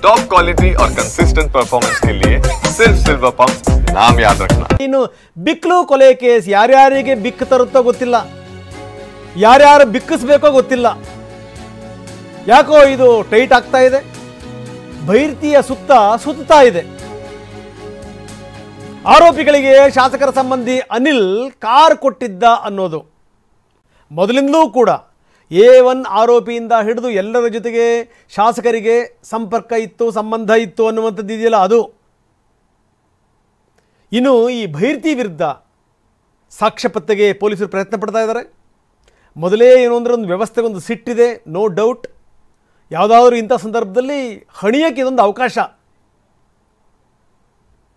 Top quality और consistent performance के लिए सिर्फ सिल्वर पंप नाम याद रखना। ಇನ್ನು ಬಿಕ್ಲು ಕೊಲೆ ಕೇಸ್ ಯಾರ್ಯಾರಿಗೆ ಬಿಕ್ ತರುತ್ತೋ ಗೊತ್ತಿಲ್ಲ, ಯಾರ್ಯಾರು ಬಿಕ್ಕಿಸಬೇಕೋ ಗೊತ್ತಿಲ್ಲ. ಯಾಕೋ ಇದು ಟೈಟ್ ಆಗ್ತಾ ಇದೆ, ಭೈರತಿಯ ಸುತ್ತ ಸುತ್ತಾ ಇದೆ. ಆರೋಪಿಗಳಿಗೆ ಶಾಸಕರ ಸಂಬಂಧಿ ಅನಿಲ್ ಕಾರ್ ಕೊಟ್ಟಿದ್ದ ಅನ್ನೋದು ಮೊದಲಿಂದಲೂ ಕೂಡ A1 ಆರೋಪಿಯಿಂದ ಹಿಡಿದು ಎಲ್ಲರ ಜೊತೆಗೆ ಶಾಸಕರಿಗೆ ಸಂಪರ್ಕ ಇತ್ತು, ಸಂಬಂಧ ಇತ್ತು ಅನ್ನುವಂಥದ್ದು ಇದೆಯಲ್ಲ ಅದು. ಇನ್ನು ಈ ಭೈರತಿ ವಿರುದ್ಧ ಸಾಕ್ಷ್ಯ ಪತ್ತೆಗೆ ಪೊಲೀಸರು ಪ್ರಯತ್ನ ಪಡ್ತಾ ಇದ್ದಾರೆ. ಮೊದಲೇ ಏನು ಅಂದರೆ ಒಂದು ವ್ಯವಸ್ಥೆಗೆ ಒಂದು ಸಿಟ್ಟಿದೆ, ನೋ ಡೌಟ್. ಯಾವುದಾದ್ರೂ ಇಂಥ ಸಂದರ್ಭದಲ್ಲಿ ಹಣಿಯೋಕ್ಕೆ ಇದೊಂದು ಅವಕಾಶ.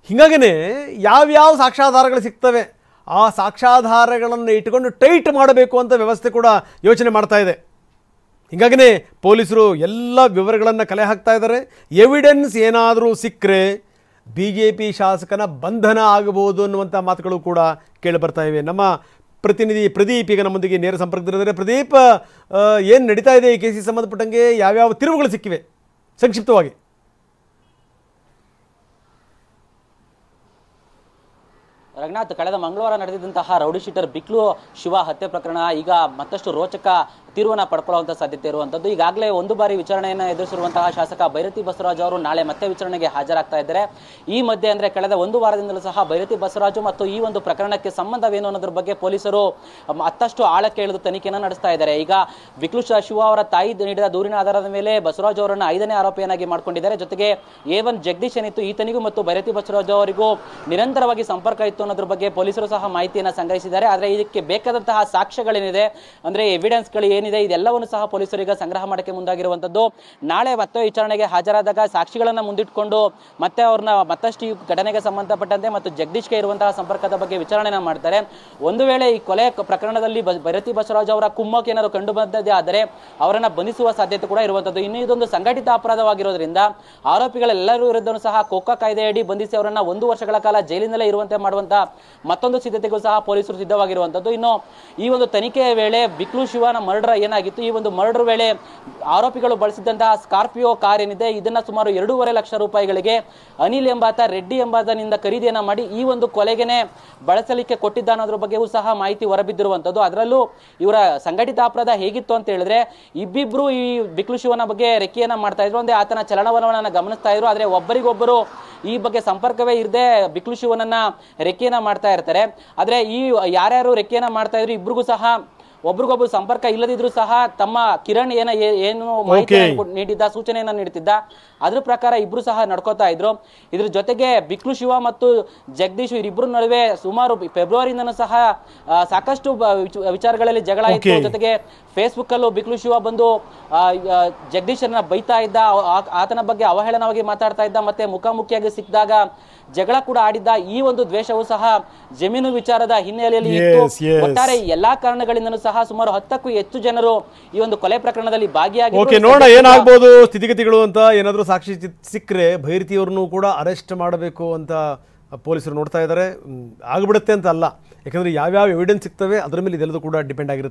ಹೀಗಾಗಿಯೇ ಯಾವ್ಯಾವ ಸಾಕ್ಷ್ಯಾಧಾರಗಳು ಸಿಗ್ತವೆ ಆ ಸಾಕ್ಷ್ಯಾಧಾರಗಳನ್ನು ಇಟ್ಟುಕೊಂಡು ಟೈಟ್ ಮಾಡಬೇಕು ಅಂತ ವ್ಯವಸ್ಥೆ ಕೂಡ ಯೋಚನೆ ಮಾಡ್ತಾ ಇದೆ. ಹೀಗಾಗಿಯೇ ಪೊಲೀಸರು ಎಲ್ಲ ವಿವರಗಳನ್ನು ಕಲೆ ಹಾಕ್ತಾ ಇದ್ದಾರೆ. ಎವಿಡೆನ್ಸ್ ಏನಾದರೂ ಸಿಕ್ಕರೆ BJP ಶಾಸಕನ ಬಂಧನ ಆಗಬಹುದು ಅನ್ನುವಂಥ ಮಾತುಗಳು ಕೂಡ ಕೇಳಿ ಬರ್ತಾ ಇವೆ. ನಮ್ಮ ಪ್ರತಿನಿಧಿ ಪ್ರದೀಪ್ ಈಗ ನಮ್ಮೊಂದಿಗೆ ನೇರ ಸಂಪರ್ಕದಲ್ಲಿದ್ದಾರೆ. ಪ್ರದೀಪ್, ಏನು ನಡೀತಾ ಇದೆ ಈ ಕೇಸಿಗೆ ಸಂಬಂಧಪಟ್ಟಂಗೆ, ಯಾವ್ಯಾವ ತಿರುವುಗಳು ಸಿಕ್ಕಿವೆ ಸಂಕ್ಷಿಪ್ತವಾಗಿ? ರಘುನಾಥ್, ಕಳೆದ ಮಂಗಳವಾರ ನಡೆದಿದ್ದಂತಹ ರೌಡಿ ಶೀಟರ್ ಬಿಕ್ಲು ಶಿವ ಹತ್ಯೆ ಪ್ರಕರಣ ಈಗ ಮತ್ತಷ್ಟು ರೋಚಕ ತೀರ್ವನ್ನ ಪಡ್ಕೊಳ್ಳುವಂಥ ಸಾಧ್ಯತೆ ಇರುವಂಥದ್ದು. ಈಗಾಗಲೇ ಒಂದು ಬಾರಿ ವಿಚಾರಣೆಯನ್ನು ಎದುರಿಸಿರುವಂತಹ ಶಾಸಕ ಭೈರತಿ ಬಸವರಾಜು ಅವರು ನಾಳೆ ಮತ್ತೆ ವಿಚಾರಣೆಗೆ ಹಾಜರಾಗ್ತಾ ಇದ್ದಾರೆ. ಈ ಮಧ್ಯೆ ಅಂದರೆ ಕಳೆದ ಒಂದು ವಾರದಿಂದಲೂ ಸಹ ಭೈರತಿ ಬಸವರಾಜು ಮತ್ತು ಈ ಒಂದು ಪ್ರಕರಣಕ್ಕೆ ಸಂಬಂಧವೇನು ಅನ್ನೋದ್ರ ಬಗ್ಗೆ ಪೊಲೀಸರು ಮತ್ತಷ್ಟು ಆಳಕ್ಕೆ ಇಳಿದು ತನಿಖೆಯನ್ನು ನಡೆಸ್ತಾ ಇದ್ದಾರೆ. ಈಗ ಬಿಕ್ಲು ಶಿವ ಅವರ ತಾಯಿ ನೀಡಿದ ದೂರಿನ ಆಧಾರದ ಮೇಲೆ ಬಸವರಾಜು ಅವರನ್ನು 5ನೇ ಆರೋಪಿಯನ್ನಾಗಿ ಮಾಡ್ಕೊಂಡಿದ್ದಾರೆ. ಜೊತೆಗೆ A1 ಜಗದೀಶ್ ಏನಿತ್ತು ಈತನಿಗೂ ಮತ್ತು ಭೈರತಿ ಬಸವರಾಜು ಅವರಿಗೂ ನಿರಂತರವಾಗಿ ಸಂಪರ್ಕ ಇತ್ತು ಅನ್ನೋದ್ರ ಬಗ್ಗೆ ಪೊಲೀಸರು ಸಹ ಮಾಹಿತಿಯನ್ನು ಸಂಗ್ರಹಿಸಿದ್ದಾರೆ. ಆದರೆ ಇದಕ್ಕೆ ಬೇಕಾದಂತಹ ಸಾಕ್ಷ್ಯಗಳೇನಿದೆ ಅಂದರೆ ಎವಿಡೆನ್ಸ್ಗಳು ಏನಿದೆ ಇದೆಲ್ಲವನ್ನು ಸಹ ಪೊಲೀಸರು ಈಗ ಸಂಗ್ರಹ ಮಾಡೋಕ್ಕೆ ಮುಂದಾಗಿರುವಂಥದ್ದು. ನಾಳೆ ಮತ್ತೆ ವಿಚಾರಣೆಗೆ ಹಾಜರಾದಾಗ ಸಾಕ್ಷಿಗಳನ್ನು ಮುಂದಿಟ್ಕೊಂಡು ಮತ್ತೆ ಅವ್ರನ್ನ ಮತ್ತಷ್ಟು ಈ ಘಟನೆಗೆ ಸಂಬಂಧಪಟ್ಟಂತೆ ಮತ್ತು ಜಗದೀಶ್ಗೆ ಇರುವಂತಹ ಸಂಪರ್ಕದ ಬಗ್ಗೆ ವಿಚಾರಣೆನ ಮಾಡ್ತಾರೆ. ಒಂದು ವೇಳೆ ಈ ಕೊಲೆ ಪ್ರಕರಣದಲ್ಲಿ ಭೈರತಿ ಬಸವರಾಜು ಅವರ ಕುಮ್ಮಕ್ಕು ಏನಾದ್ರು ಕಂಡು ಬಂದದ್ದೇ ಆದರೆ ಅವರನ್ನ ಬಂಧಿಸುವ ಸಾಧ್ಯತೆ ಕೂಡ ಇರುವಂಥದ್ದು. ಇನ್ನು ಇದೊಂದು ಸಂಘಟಿತ ಅಪರಾಧವಾಗಿರೋದ್ರಿಂದ ಆರೋಪಿಗಳೆಲ್ಲರೂ ವಿರುದ್ಧನೂ ಸಹ ಕೋಕಾ ಕಾಯ್ದೆಯಡಿ ಬಂಧಿಸಿ ಅವರನ್ನ 1 ವರ್ಷಗಳ ಕಾಲ ಜೈಲಿನಲ್ಲೇ ಇರುವಂತೆ ಮಾಡುವಂತ ಮತ್ತೊಂದು ಸಿದ್ಧತೆಗೂ ಸಹ ಪೊಲೀಸರು ಸಿದ್ಧವಾಗಿರುವಂಥದ್ದು. ಇನ್ನು ಈ ಒಂದು ತನಿಖೆಯ ವೇಳೆ ಬಿಕ್ಲು ಶಿವನ ಮರ್ಡರ್ ಏನಾಗಿತ್ತು, ಈ ಒಂದು ಮರ್ಡರ್ ವೇಳೆ ಆರೋಪಿಗಳು ಬಳಸಿದಂತಹ ಸ್ಕಾರ್ಪಿಯೋ ಕಾರ್ ಏನಿದೆ ಇದನ್ನ ಸುಮಾರು 2.5 ಲಕ್ಷ ರೂಪಾಯಿಗಳಿಗೆ ಅನಿಲ್ ಎಂಬಾತ ರೆಡ್ಡಿ ಎಂಬಾತನಿಂದ ಖರೀದಿಯನ್ನ ಮಾಡಿ ಈ ಒಂದು ಕೊಲೆಗೆನೆ ಬಳಸಲಿಕ್ಕೆ ಕೊಟ್ಟಿದ್ದ ಅನ್ನೋದ್ರ ಬಗ್ಗೆಯೂ ಸಹ ಮಾಹಿತಿ ಹೊರಬಿದ್ದಿರುವಂಥದ್ದು. ಅದರಲ್ಲೂ ಇವರ ಸಂಘಟಿತ ಅಪರಾಧ ಹೇಗಿತ್ತು ಅಂತ ಹೇಳಿದ್ರೆ ಇಬ್ಬಿಬ್ರು ಈ ಬಿಕ್ಲು ಶಿವನ ಬಗ್ಗೆ ರೆಕ್ಕೆಯನ್ನ ಮಾಡ್ತಾ ಇದ್ರು, ಅಂದ್ರೆ ಆತನ ಚಲನವಲನವನ್ನ ಗಮನಿಸ್ತಾ ಇದ್ರು. ಆದ್ರೆ ಒಬ್ಬರಿಗೊಬ್ಬರು ಈ ಬಗ್ಗೆ ಸಂಪರ್ಕವೇ ಇರದೆ ಬಿಕ್ಲು ಶಿವನನ್ನ ರೆಕ್ಕೆಯನ್ನ ಮಾಡ್ತಾ ಇರ್ತಾರೆ. ಆದ್ರೆ ಈ ಯಾರ್ಯಾರು ರೆಕ್ಕೆಯನ್ನ ಮಾಡ್ತಾ ಇದ್ರು ಇಬ್ರಿಗೂ ಸಹ ಒಬ್ರಿಗೊಬ್ರು ಸಂಪರ್ಕ ಇಲ್ಲದಿದ್ರು ಸಹ ತಮ್ಮ ಕಿರಣ್ ಏನು ಮಾಹಿತಿ ನೀಡಿದ್ದ, ಸೂಚನೆಯನ್ನ ನೀಡುತ್ತಿದ್ದ, ಅದ್ರ ಪ್ರಕಾರ ಇಬ್ರು ಸಹ ನಡ್ಕೋತಾ ಇದ್ರು. ಇದ್ರ ಜೊತೆಗೆ ಬಿಕ್ಲು ಶಿವ ಮತ್ತು ಜಗದೀಶ್ ಇವರಿಬ್ಬರ ನಡುವೆ ಸುಮಾರು ಫೆಬ್ರವರಿಯಿಂದನೂ ಸಹ ಸಾಕಷ್ಟು ವಿಚಾರಗಳಲ್ಲಿ ಜಗಳ ಇತ್ತು. ಜೊತೆಗೆ ಫೇಸ್ಬುಕ್ ಅಲ್ಲೂ ಬಿಕ್ಲು ಶಿವ ಬಂದು ಜಗದೀಶನ್ನ ಬೈತಾ ಇದ್ದ, ಆತನ ಬಗ್ಗೆ ಅವಹೇಳನವಾಗಿ ಮಾತಾಡ್ತಾ ಇದ್ದ, ಮತ್ತೆ ಮುಖಾಮುಖಿಯಾಗಿ ಸಿಕ್ಕಿದಾಗ ಜಗಳ ಕೂಡ ಆಡಿದ್ದ. ಈ ಒಂದು ದ್ವೇಷವು ಸಹ ಜಮೀನು ವಿಚಾರದ ಹಿನ್ನೆಲೆಯಲ್ಲಿ ಇತ್ತು. ಒಟ್ಟಾರೆ ಎಲ್ಲಾ ಕಾರಣಗಳಿಂದನೂ ಸಹ ಸುಮಾರು 10ಕ್ಕೂ ಹೆಚ್ಚು ಜನರು ಈ ಒಂದು ಕೊಲೆ ಪ್ರಕರಣದಲ್ಲಿ ಭಾಗಿಯಾಗಿ ನೋಡ ಏನಾಗಬಹುದು ಸ್ಥಿತಿಗತಿಗಳು ಅಂತ. ಏನಾದರೂ ಸಾಕ್ಷಿ ಸಿಕ್ಕರೆ ಭೈರತಿಯವ್ರನ್ನು ಕೂಡ ಅರೆಸ್ಟ್ ಮಾಡಬೇಕು ಅಂತ ಪೊಲೀಸರು ನೋಡ್ತಾ ಇದ್ದಾರೆ. ಆಗ್ಬಿಡುತ್ತೆ ಅಂತ ಅಲ್ಲ, ಯಾಕಂದ್ರೆ ಯಾವ್ಯಾವ ಎವಿಡೆನ್ಸ್ ಸಿಗ್ತವೆ ಅದರ ಮೇಲೆ ಇದೆಲ್ಲದೂ ಕೂಡ ಡಿಪೆಂಡ್ ಆಗಿರುತ್ತೆ.